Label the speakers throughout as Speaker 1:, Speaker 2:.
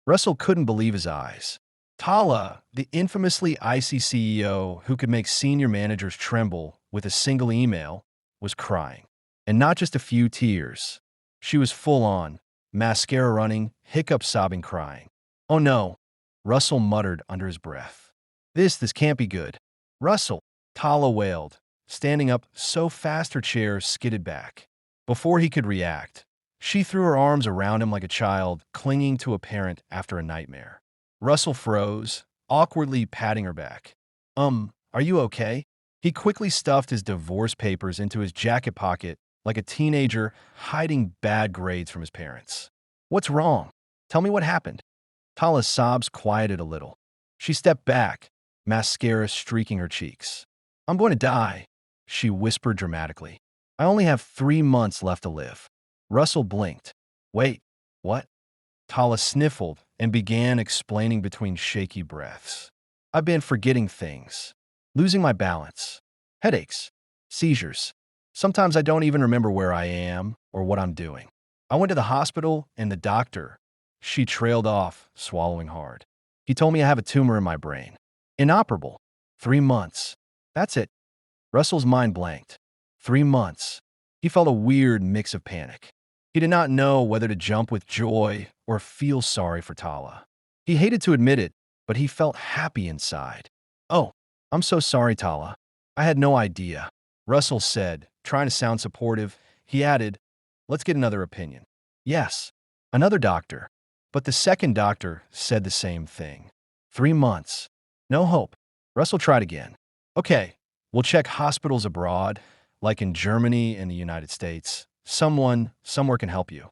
Speaker 1: Russell couldn't believe his eyes. Tala, the infamously icy CEO who could make senior managers tremble with a single email, was crying. And not just a few tears. She was full on, mascara running, hiccup sobbing crying. "Oh no," Russell muttered under his breath. This can't be good." "Russell," Tala wailed, standing up so fast her chair skidded back. Before he could react, she threw her arms around him like a child clinging to a parent after a nightmare. Russell froze, awkwardly patting her back. Are you okay?" He quickly stuffed his divorce papers into his jacket pocket like a teenager hiding bad grades from his parents. "What's wrong? Tell me what happened." Tala's sobs quieted a little. She stepped back, mascara streaking her cheeks. "I'm going to die," she whispered dramatically. "I only have 3 months left to live." Russell blinked. "Wait, what?" Tala sniffled and began explaining between shaky breaths. "I've been forgetting things, losing my balance, headaches, seizures. Sometimes I don't even remember where I am or what I'm doing. I went to the hospital and the doctor—" She trailed off, swallowing hard. "He told me I have a tumor in my brain. Inoperable. 3 months. That's it." Russell's mind blanked. 3 months. He felt a weird mix of panic. He did not know whether to jump with joy or feel sorry for Tala. He hated to admit it, but he felt happy inside. "Oh, I'm so sorry, Tala. I had no idea," Russell said, trying to sound supportive. He added, "Let's get another opinion." Yes, another doctor. But the second doctor said the same thing. 3 months. No hope. Russell tried again. "Okay, we'll check hospitals abroad, like in Germany and the United States. Somewhere can help you."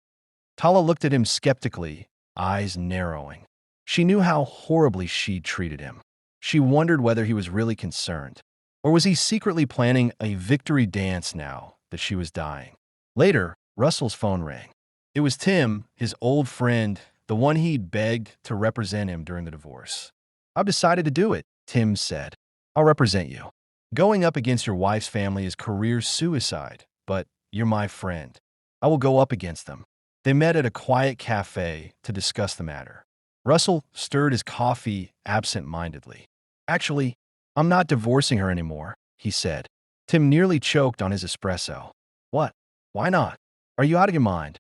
Speaker 1: Tala looked at him skeptically, eyes narrowing. She knew how horribly she'd treated him. She wondered whether he was really concerned. Or was he secretly planning a victory dance now that she was dying? Later, Russell's phone rang. It was Tim, his old friend, the one he'd begged to represent him during the divorce. "I've decided to do it," Tim said. "I'll represent you. Going up against your wife's family is career suicide, but you're my friend. I will go up against them." They met at a quiet cafe to discuss the matter. Russell stirred his coffee absent-mindedly. "Actually, I'm not divorcing her anymore," he said. Tim nearly choked on his espresso. "What? Why not? Are you out of your mind?"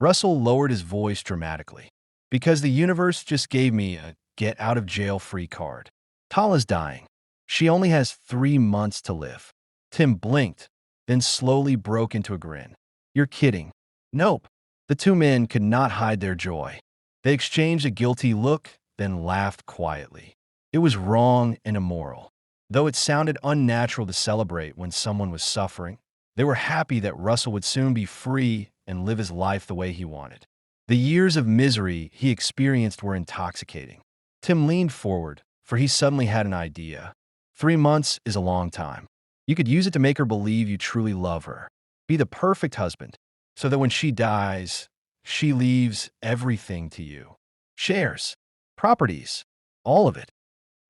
Speaker 1: Russell lowered his voice dramatically. "Because the universe just gave me a get-out-of-jail-free card. Tala's dying. She only has 3 months to live." Tim blinked, then slowly broke into a grin. "You're kidding." "Nope." The two men could not hide their joy. They exchanged a guilty look, then laughed quietly. It was wrong and immoral. Though it sounded unnatural to celebrate when someone was suffering, they were happy that Russell would soon be free and live his life the way he wanted. The years of misery he experienced were intoxicating. Tim leaned forward, for he suddenly had an idea. 3 months is a long time. You could use it to make her believe you truly love her. Be the perfect husband, so that when she dies, she leaves everything to you. Shares, properties, all of it.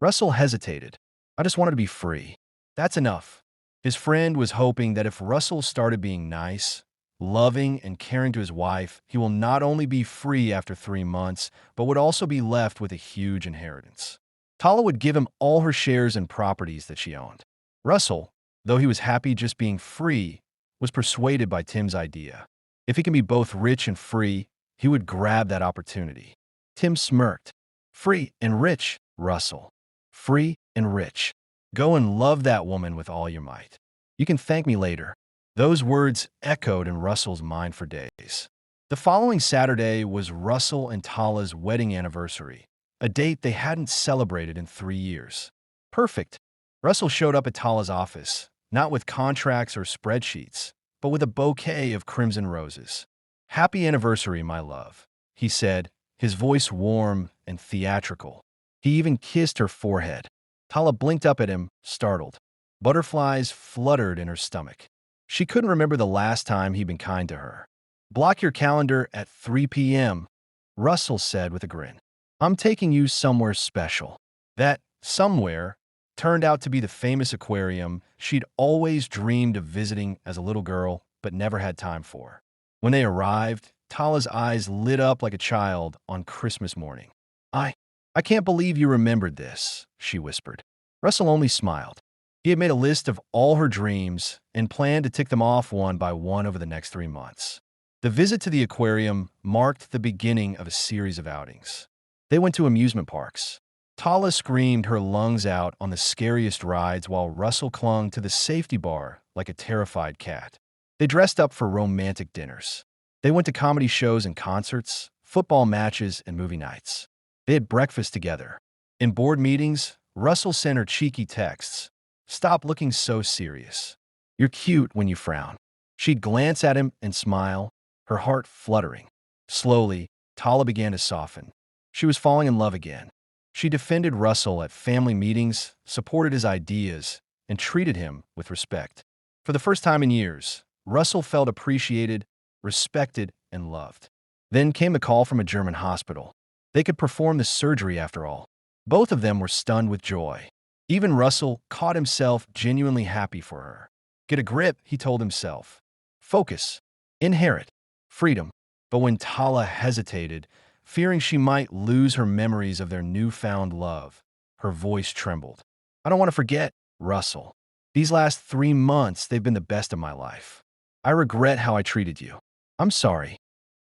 Speaker 1: Russell hesitated. "I just wanted to be free." "That's enough." His friend was hoping that if Russell started being nice, loving, and caring to his wife, he will not only be free after 3 months, but would also be left with a huge inheritance. Tala would give him all her shares and properties that she owned. Russell, though he was happy just being free, was persuaded by Tim's idea. If he can be both rich and free, he would grab that opportunity. Tim smirked. "Free and rich, Russell. Free and rich. Go and love that woman with all your might. You can thank me later." Those words echoed in Russell's mind for days. The following Saturday was Russell and Tala's wedding anniversary, a date they hadn't celebrated in 3 years. Perfect. Russell showed up at Tala's office, not with contracts or spreadsheets, but with a bouquet of crimson roses. "Happy anniversary, my love," he said, his voice warm and theatrical. He even kissed her forehead. Tala blinked up at him, startled. Butterflies fluttered in her stomach. She couldn't remember the last time he'd been kind to her. "Block your calendar at 3 p.m., Russell said with a grin. "I'm taking you somewhere special." That somewhere turned out to be the famous aquarium she'd always dreamed of visiting as a little girl, but never had time for. When they arrived, Tala's eyes lit up like a child on Christmas morning. I, I can't believe you remembered this, she whispered. Russell only smiled. He had made a list of all her dreams and planned to tick them off one by one over the next 3 months. The visit to the aquarium marked the beginning of a series of outings. They went to amusement parks. Tala screamed her lungs out on the scariest rides while Russell clung to the safety bar like a terrified cat. They dressed up for romantic dinners. They went to comedy shows and concerts, football matches and movie nights. They had breakfast together. In board meetings, Russell sent her cheeky texts. "Stop looking so serious. You're cute when you frown." She'd glance at him and smile, her heart fluttering. Slowly, Tala began to soften. She was falling in love again. She defended Russell at family meetings, supported his ideas, and treated him with respect. For the first time in years, Russell felt appreciated, respected, and loved. Then came the call from a German hospital. They could perform the surgery after all. Both of them were stunned with joy. Even Russell caught himself genuinely happy for her. Get a grip, he told himself. Focus. Inherit. Freedom. But when Tala hesitated, fearing she might lose her memories of their newfound love, her voice trembled. I don't want to forget, Russell. These last 3 months, they've been the best of my life. I regret how I treated you. I'm sorry.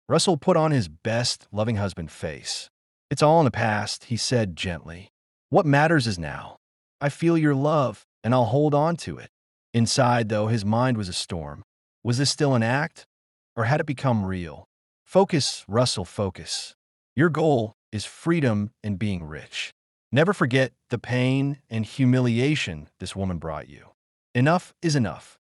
Speaker 1: Russell put on his best loving husband face. It's all in the past, he said gently. What matters is now. I feel your love, and I'll hold on to it. Inside, though, his mind was a storm. Was this still an act? Or had it become real? Focus, Russell, focus. Your goal is freedom and being rich. Never forget the pain and humiliation this woman brought you. Enough is enough.